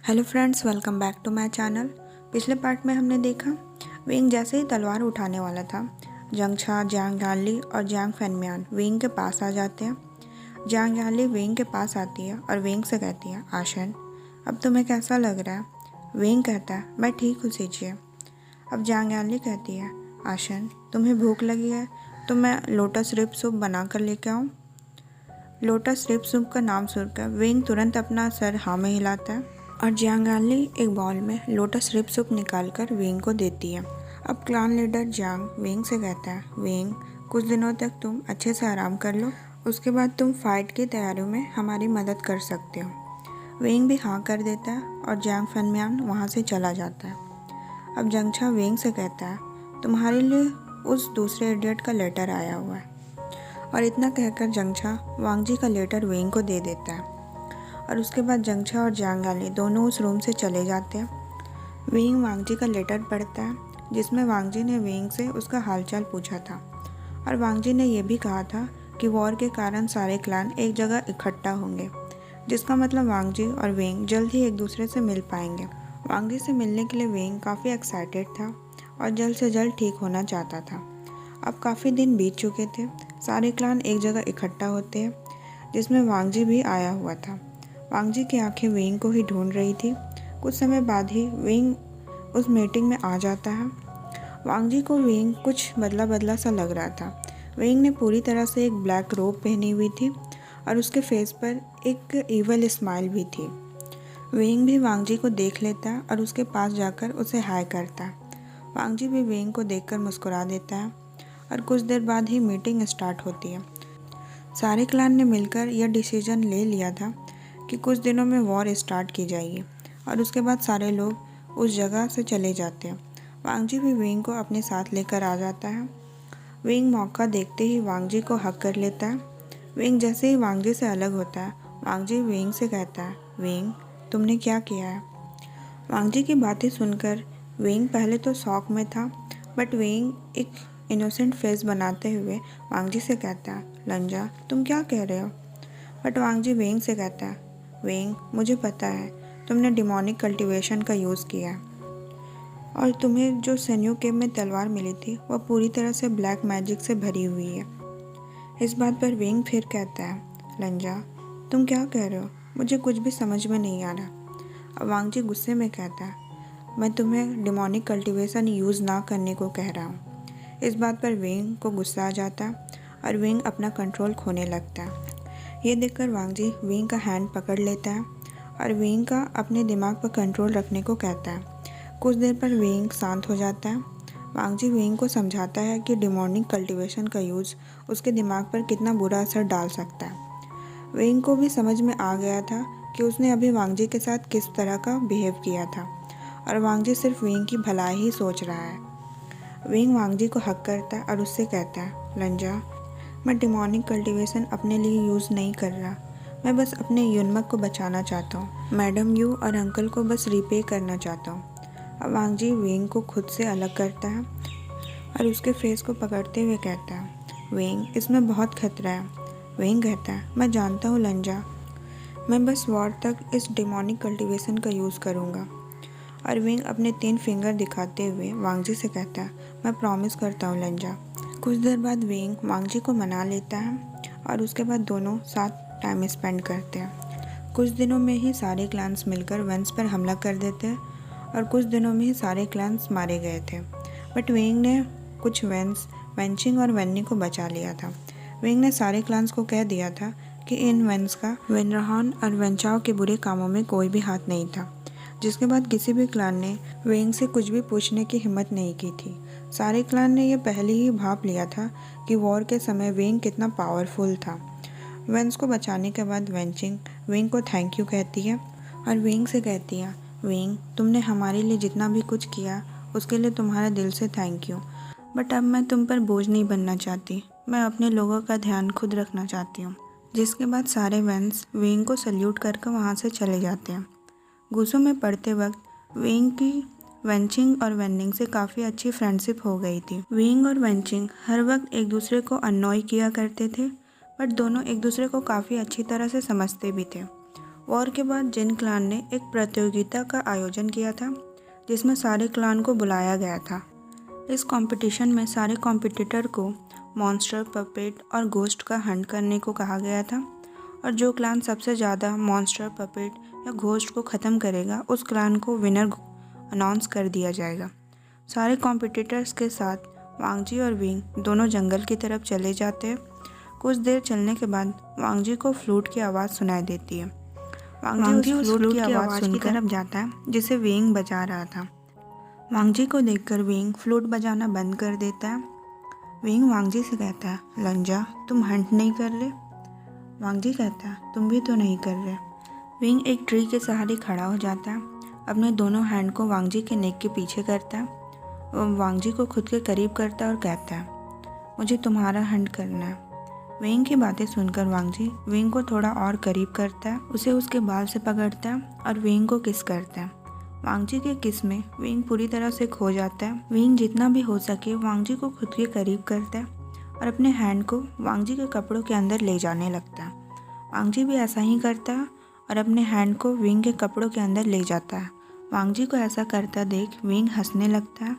Hello friends, welcome back to my channel. पिछले part में हमने देखा वेंग जैसे ही तलवार उठाने वाला था, जंगछा, जियांग जानली और जियांग फेनमियान वेंग के पास आ जाते हैं। जियांग जानली वेंग के पास आती है और वेंग से कहती है, आशन अब तुम्हें कैसा लग रहा है? वेंग कहता है, मैं ठीक हूँ सीजिए। अब जियांग जानली कहती है, आशन तुम्हें भूख लगी है तो मैं लोटस रिप सूप बना कर लेके आऊँ? लोटस रिप सूप का नाम सुनकर वेंग तुरंत अपना सर हाँ में हिलाता है और जियांग जानली एक बॉल में लोटस रिप सूप निकालकर वेंग को देती है। अब क्लान लीडर जियांग वेंग से कहता है, वेंग कुछ दिनों तक तुम अच्छे से आराम कर लो, उसके बाद तुम फाइट की तैयारियों में हमारी मदद कर सकते हो। वेंग भी हाँ कर देता है और जियांग फेनमियान वहाँ से चला जाता है। अब जंगछा वेंग से कहता है, तुम्हारे लिए उस दूसरे इडियट का लेटर आया हुआ है। और इतना कहकर जंगछा वांगजी का लेटर वेंग को दे देता है और उसके बाद जंगछा और जियांग जानली दोनों उस रूम से चले जाते हैं। वेंग वांगजी का लेटर पढ़ता है जिसमें वांगजी ने वेंग से उसका हालचाल पूछा था और वांगजी ने यह भी कहा था कि वॉर के कारण सारे क्लान एक जगह इकट्ठा होंगे, जिसका मतलब वांगजी और वेंग जल्द ही एक दूसरे से मिल पाएंगे। वांगजी से मिलने के लिए वेंग काफ़ी एक्साइटेड था और जल्द से जल्द ठीक होना चाहता था। अब काफ़ी दिन बीत चुके थे, सारे क्लान एक जगह इकट्ठा होते हैं जिसमें वांगजी भी आया हुआ था। वांगजी की आंखें वेंग को ही ढूंढ रही थी। कुछ समय बाद ही वेंग उस मीटिंग में आ जाता है। वांगजी को वेंग कुछ बदला बदला सा लग रहा था। वेंग ने पूरी तरह से एक ब्लैक रोब पहनी हुई थी और उसके फेस पर एक इवल स्माइल भी थी। वेंग भी वांगजी को देख लेता है और उसके पास जाकर उसे हाय करता है। वांगजी भी वेंग को देखकर मुस्कुरा देता है और कुछ देर बाद ही मीटिंग स्टार्ट होती है। सारे क्लान ने मिलकर यह डिसीजन ले लिया था कि कुछ दिनों में वॉर स्टार्ट की जाएगी और उसके बाद सारे लोग उस जगह से चले जाते हैं। वांगजी भी वेंग को अपने साथ लेकर आ जाता है। वेंग मौका देखते ही वांगजी को हक कर लेता है। वेंग जैसे ही वांगजी से अलग होता है, वांगजी वेंग से कहता है, वेंग तुमने क्या किया है? वांगजी की बातें सुनकर वेंग पहले तो शॉक में था, बट वेंग एक इनोसेंट फेस बनाते हुए वांगजी से कहता है, लंजा तुम क्या कह रहे हो? बट वांगजी वेंग से कहता है, वेंग मुझे पता है तुमने डिमोनिक कल्टीवेशन का यूज़ किया है और तुम्हें जो सेन्यू केव में तलवार मिली थी वह पूरी तरह से ब्लैक मैजिक से भरी हुई है। इस बात पर वेंग फिर कहता है, लंजा तुम क्या कह रहे हो? मुझे कुछ भी समझ में नहीं आ रहा। अब वांगजी गुस्से में कहता है, मैं तुम्हें डिमोनिक कल्टीवेशन यूज़ ना करने को कह रहा हूँ। इस बात पर वेंग को गुस्सा आ जाता है और वेंग अपना कंट्रोल खोने लगता है। ये देखकर वांगजी वेंग का हैंड पकड़ लेता है और वेंग का अपने दिमाग पर कंट्रोल रखने को कहता है। कुछ देर पर वेंग शांत हो जाता है। वांगजी वेंग को समझाता है कि डिमोनिक कल्टीवेशन का यूज़ उसके दिमाग पर कितना बुरा असर डाल सकता है। वेंग को भी समझ में आ गया था कि उसने अभी वांगजी के साथ किस तरह का बिहेव किया था और वांगजी सिर्फ वेंग की भलाई ही सोच रहा है। वेंग वांगजी को हक करता है और उससे कहता है, लंजा मैं डिमोनिक कल्टीवेशन अपने लिए यूज़ नहीं कर रहा, मैं बस अपने युनमक को बचाना चाहता हूँ। मैडम यू और अंकल को बस रिपे करना चाहता हूँ। अब वांगजी वेंग को खुद से अलग करता है और उसके फेस को पकड़ते हुए कहता है, वेंग इसमें बहुत खतरा है। वेंग कहता है, मैं जानता हूँ लंजा, मैं बस वॉर तक इस डिमोनिक कल्टीवेशन का यूज़ करूँगा। और वेंग अपने 3 फिंगर दिखाते हुए वांगजी से कहता है, मैं प्रॉमिस करता हूँ लंजा। कुछ देर बाद वेंग वांगजी को मना लेता है और उसके बाद दोनों साथ टाइम स्पेंड करते हैं। कुछ दिनों में ही सारे क्लान्स मिलकर वेंस पर हमला कर देते हैं और कुछ दिनों में ही सारे क्लान्स मारे गए थे, बट वेंग ने कुछ वेंस, वेंचिंग और वेन्नी को बचा लिया था। वेंग ने सारे क्लान्स को कह दिया था कि इन वेंस का वेनरहान और वेंचाओ के बुरे कामों में कोई भी हाथ नहीं था, जिसके बाद किसी भी क्लान ने वेंग से कुछ भी पूछने की हिम्मत नहीं की थी। सारे क्लान ने यह पहले ही भांप लिया था कि वॉर के समय वेंग कितना पावरफुल था। वेंस को बचाने के बाद वेंचिंग वेंग को थैंक यू कहती है और वेंग से कहती है, वेंग तुमने हमारे लिए जितना भी कुछ किया उसके लिए तुम्हारा दिल से थैंक यू, बट अब मैं तुम पर बोझ नहीं बनना चाहती, मैं अपने लोगों का ध्यान खुद रखना चाहती हूँ। जिसके बाद सारे वेंस वेंग को सल्यूट करके वहाँ से चले जाते हैं। गुस्सों में पड़ते वक्त वेंग की वेंचिंग और वेनिंग से काफ़ी अच्छी फ्रेंडशिप हो गई थी। वेंग और वेंचिंग हर वक्त एक दूसरे को अननॉय किया करते थे, बट दोनों एक दूसरे को काफ़ी अच्छी तरह से समझते भी थे। वॉर के बाद जिन क्लान ने एक प्रतियोगिता का आयोजन किया था जिसमें सारे क्लान को बुलाया गया था। इस कंपटीशन में सारे कॉम्पिटिटर को मॉन्स्टर, पपेट और घोस्ट का हंट करने को कहा गया था और जो क्लान सबसे ज़्यादा मॉन्स्टर, पपेट या घोस्ट को ख़त्म करेगा उस क्लान को विनर अनाउंस कर दिया जाएगा। सारे कॉम्पिटिटर्स के साथ वांगजी और विंग दोनों जंगल की तरफ चले जाते हैं। कुछ देर चलने के बाद वांगजी को फ्लूट की आवाज़ सुनाई देती है। वांगजी उस फ्लूट की आवाज़ की तरफ जाता है जिसे विंग बजा रहा था। वांगजी को देखकर विंग फ्लूट बजाना बंद कर देता है। विंग वांगजी से कहता है, लंजा तुम हंट नहीं कर रहे? वांगजी कहता है, तुम भी तो नहीं कर रहे। विंग एक ट्री के सहारे खड़ा हो जाता है, अपने दोनों हैंड को वांगजी के नेक के पीछे करता है। वो वांगजी को खुद के करीब करता है और कहता है, मुझे तुम्हारा हंट करना है। विंग की बातें सुनकर वांगजी विंग को थोड़ा और करीब करता है, उसे उसके बाल से पकड़ता है और विंग को किस करता है। वांगजी के किस में विंग पूरी तरह से खो जाता है। विंग जितना भी हो सके वांगजी को खुद के करीब करता है और अपने हैंड को वांगजी के कपड़ों के अंदर ले जाने लगता है। वांगजी भी ऐसा ही करता है और अपने हैंड को विंग के कपड़ों के अंदर ले जाता है। वांगजी को ऐसा करता देख विंग हंसने लगता है।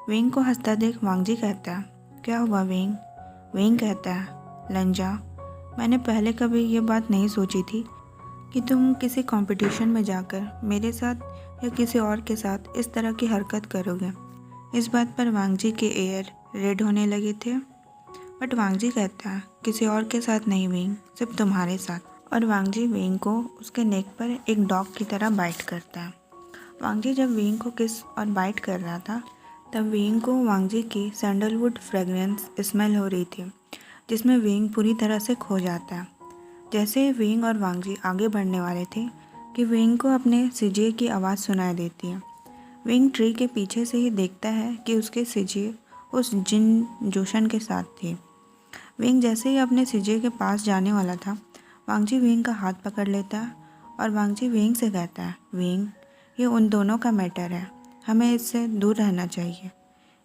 विंग को हंसता देख वांगजी कहता है, क्या हुआ विंग? विंग कहता है, लंजा मैंने पहले कभी ये बात नहीं सोची थी कि तुम किसी कंपटीशन में जाकर मेरे साथ या किसी और के साथ इस तरह की हरकत करोगे। इस बात पर वांगजी के एयर रेड होने लगे थे। बट वांगजी कहता है, किसी और के साथ नहीं विंग, सिर्फ तुम्हारे साथ। और वांगजी विंग को उसके नेक पर एक डॉग की तरह बाइट करता है। वांगजी जब विंग को किस और बाइट कर रहा था तब विंग को वांगजी की सैंडलवुड फ्रेगरेंस स्मेल हो रही थी जिसमें विंग पूरी तरह से खो जाता है। जैसे विंग और वांगजी आगे बढ़ने वाले थे कि विंग को अपने सिजिए की आवाज़ सुनाई देती है। विंग ट्री के पीछे से ही देखता है कि उसके सिजिए उस जिन जोशन के साथ थी। विंग जैसे ही अपने सिजिए के पास जाने वाला था वांगजी विंग का हाथ पकड़ लेता है और वांगजी विंग से कहता है, विंग ये उन दोनों का मैटर है, हमें इससे दूर रहना चाहिए।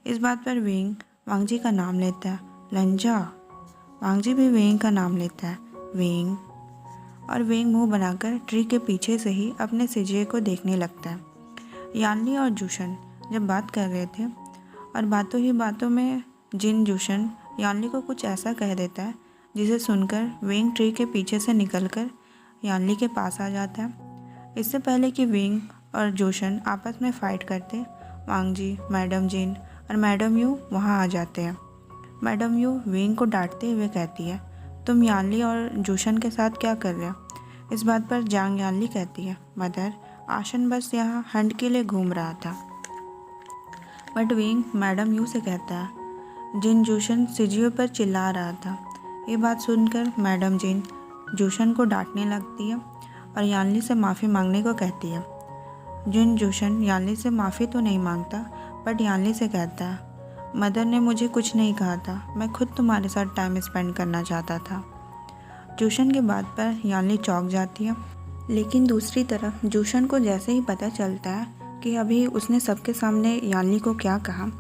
इस बात पर विंग वांगजी का नाम लेता है, लंजा। वांगजी भी विंग का नाम लेता है, विंग। और विंग मुंह बनाकर ट्री के पीछे से ही अपने सिजिए को देखने लगता है। यानली और जूशन जब बात कर रहे थे और बातों ही बातों में जिन जूशन यानली को कुछ ऐसा कह देता है जिसे सुनकर विंग ट्री के पीछे से निकलकर यानली के पास आ जाता है। इससे पहले कि विंग और जोशन आपस में फ़ाइट करते वांगजी, मैडम जिन और मैडम यू वहाँ आ जाते हैं। मैडम यू विंग को डांटते हुए कहती है, तुम यानली और जोशन के साथ क्या कर रहे हो? इस बात पर जांग यानली कहती है, मदर आशन बस यहाँ हंट के लिए घूम रहा था। बट विंग मैडम यू से कहता है, जिन जोशन सिजियो पर चिल्ला रहा था। ये बात सुनकर मैडम जिन जोशन को डांटने लगती है और यानली से माफ़ी मांगने को कहती है। जिन जोशन यानली से माफ़ी तो नहीं मांगता बट यानली से कहता है, मदर ने मुझे कुछ नहीं कहा था, मैं खुद तुम्हारे साथ टाइम स्पेंड करना चाहता था। जोशन के बात पर यानली चौंक जाती है, लेकिन दूसरी तरफ जोशन को जैसे ही पता चलता है कि अभी उसने सबके सामने यानली को क्या कहा,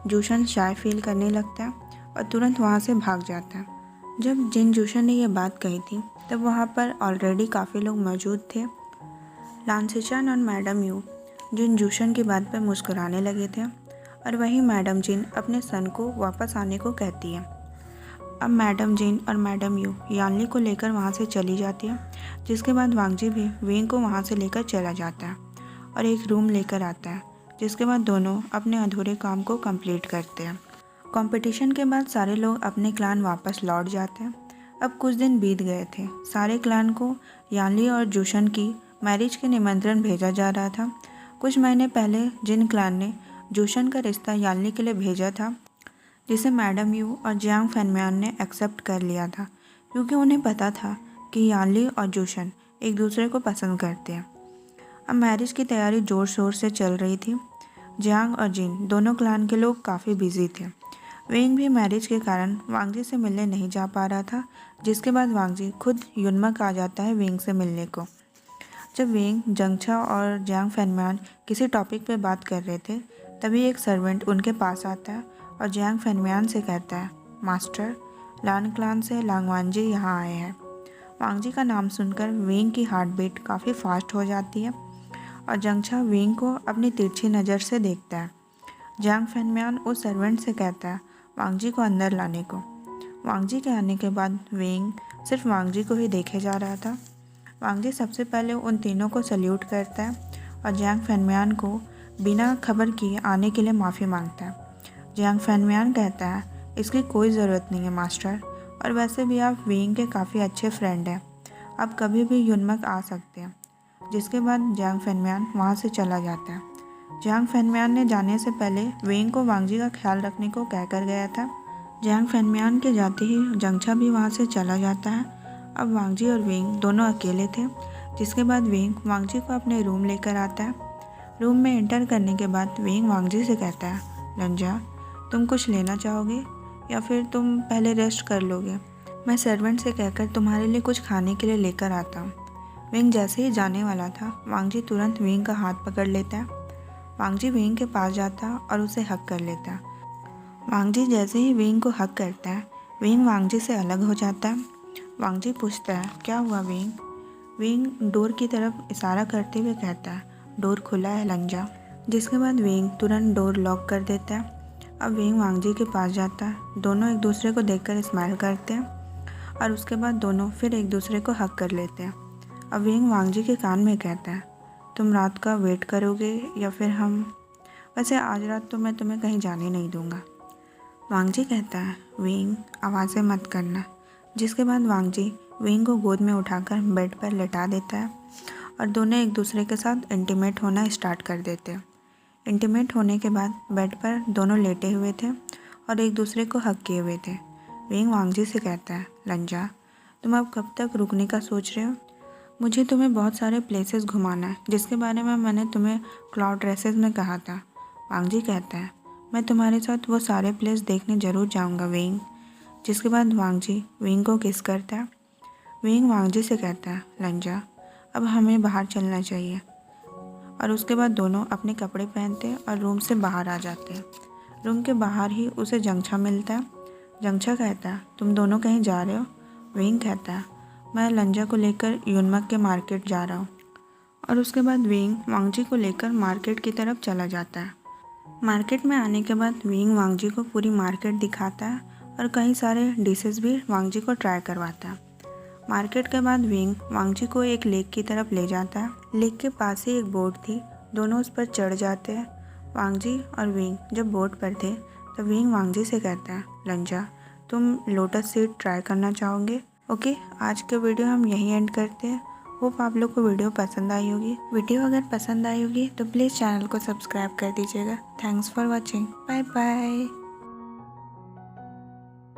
जोशन शाय फील करने लगता है और तुरंत वहाँ से भाग जाता है। जब जिन जोशन ने यह बात कही थी तब वहाँ पर ऑलरेडी काफ़ी लोग मौजूद थे। लांसेचान और मैडम यू जिन जोशन की बात पर मुस्कुराने लगे थे और वहीं मैडम जिन अपने सन को वापस आने को कहती है। अब मैडम जिन और मैडम यू यानली को लेकर वहाँ से चली जाती है, जिसके बाद वांगजी भी विंग को वहाँ से लेकर चला जाता है और एक रूम लेकर आता है, जिसके बाद दोनों अपने अधूरे काम को कंप्लीट करते हैं। कंपटीशन के बाद सारे लोग अपने क्लान वापस लौट जाते हैं। अब कुछ दिन बीत गए थे। सारे क्लान को यानली और जोशन की मैरिज के निमंत्रण भेजा जा रहा था। कुछ महीने पहले जिन क्लान ने जोशन का रिश्ता यानली के लिए भेजा था, जिसे मैडम यू और जियांग फैनम्यान ने एक्सेप्ट कर लिया था, क्योंकि उन्हें पता था कि यानली और जोशन एक दूसरे को पसंद करते हैं। अब मैरिज की तैयारी ज़ोर शोर से चल रही थी। जियांग और जिन दोनों क्लान के लोग काफ़ी बिजी थे। विंग भी मैरिज के कारण वांगजी से मिलने नहीं जा पा रहा था, जिसके बाद वांगजी खुद युनमक आ जाता है विंग से मिलने को। जब विंग, जंगछा और जियांग फैनम्यान किसी टॉपिक पे बात कर रहे थे तभी एक सर्वेंट उनके पास आता है और जियांग फैनम्यान से कहता है, मास्टर लान क्लान से लांगवानजी यहाँ आए हैं। वांग जी का नाम सुनकर वेंग की हार्ट बीट काफ़ी फास्ट हो जाती है और जंगछा वेंग को अपनी तिरछी नज़र से देखता है। जियांग फैनम्यान उस सर्वेंट से कहता है वांग जी को अंदर लाने को। वांग जी के आने के बाद वेंग सिर्फ वांग जी को ही देखे जा रहा था। वांग जी सबसे पहले उन तीनों को सल्यूट करता है और जियांग फैनम्यान को बिना खबर किए आने के लिए माफ़ी मांगता है। जियांग फैनम्यान कहता है इसकी कोई ज़रूरत नहीं है मास्टर, और वैसे भी आप वेंग के काफ़ी अच्छे फ्रेंड हैं, आप कभी भी युनमक आ सकते हैं। जिसके बाद जियांग फैनम्यान वहाँ से चला जाता है। जियांग फैनम्यान ने जाने से पहले वेंग को वांग जी का ख्याल रखने को कहकर गया था। जियांग फैनम्यान के जाते ही जंगछा भी वहाँ से चला जाता है। अब वांग जी और वेंग दोनों अकेले थे। जिसके बाद वेंग वांग जी को अपने रूम लेकर आता है। रूम में एंटर करने के बाद वेंग वांग जी से कहता है लंजा, तुम कुछ लेना चाहोगे या फिर तुम पहले रेस्ट कर लोगे? मैं सर्वेंट से कहकर तुम्हारे लिए कुछ खाने के लिए लेकर आता हूँ। वेंग जैसे ही जाने वाला था वांग जी तुरंत वेंग का हाथ पकड़ लेता है। वांग जी वेंग के पास जाता है और उसे हक कर लेता है। वांग जी जैसे ही वेंग को हक करता है वेंग वांग जी से अलग हो जाता है। वांग जी पूछता है क्या हुआ वेंग? वेंग डोर की तरफ इशारा करते हुए कहता है डोर खुला है लंजा। जिसके बाद वेंग तुरंत डोर लॉक कर देता है। अब वेंग वांग जी के पास जाता है। दोनों एक दूसरे को देखकर स्माइल करते हैं और उसके बाद दोनों फिर एक दूसरे को हक कर लेते हैं। अब वेंग वांग जी के कान में कहता है तुम रात का वेट करोगे या फिर हम? वैसे आज रात तो मैं तुम्हें कहीं जाने नहीं दूंगा। वांग जी कहता है वेंग आवाज़ें मत करना। जिसके बाद वांग जी वेंग को गोद में उठाकर बेड पर लेटा देता है और दोनों एक दूसरे के साथ इंटीमेट होना स्टार्ट कर देते हैं। इंटीमेट होने के बाद बेड पर दोनों लेटे हुए थे और एक दूसरे को हक किए हुए थे। वेंग वांग जी से कहता है लंजा, तुम अब कब तक रुकने का सोच रहे हो? मुझे तुम्हें बहुत सारे प्लेसेस घुमाना है जिसके बारे में मैंने तुम्हें क्लाउड रेसेस में कहा था। वांग जी कहता है मैं तुम्हारे साथ वो सारे प्लेस देखने ज़रूर जाऊंगा वेंग। जिसके बाद वांग जी वेंग को किस करता है। वेंग वांग जी से कहता है लंजा, अब हमें बाहर चलना चाहिए। और उसके बाद दोनों अपने कपड़े पहनते हैं और रूम से बाहर आ जाते हैं। रूम के बाहर ही उसे जंगछा मिलता है। जंगछा कहता है तुम दोनों कहीं जा रहे हो? वेंग कहता है मैं लंजा को लेकर युनमक के मार्केट जा रहा हूँ। और उसके बाद वेंग वांग जी को लेकर मार्केट की तरफ चला जाता है। मार्केट में आने के बाद वेंग वांग जी को पूरी मार्केट दिखाता है और कई सारे डिशेस भी वांग जी को ट्राई करवाता है। मार्केट के बाद वेंग वांग जी को एक लेक की तरफ ले जाता है। लेक के पास ही एक बोट थी, दोनों उस पर चढ़ जाते हैं। वांग जी और वेंग जब बोट पर थे तो वेंग वांग जी से कहता है लंजा, तुम लोटस सीड ट्राई करना चाहोगे? ओके, आज के वीडियो हम यहीं एंड करते हैं। होप आप लोग को वीडियो पसंद आई होगी। वीडियो अगर पसंद आई होगी तो प्लीज़ चैनल को सब्सक्राइब कर दीजिएगा। Thanks for watching. Bye bye.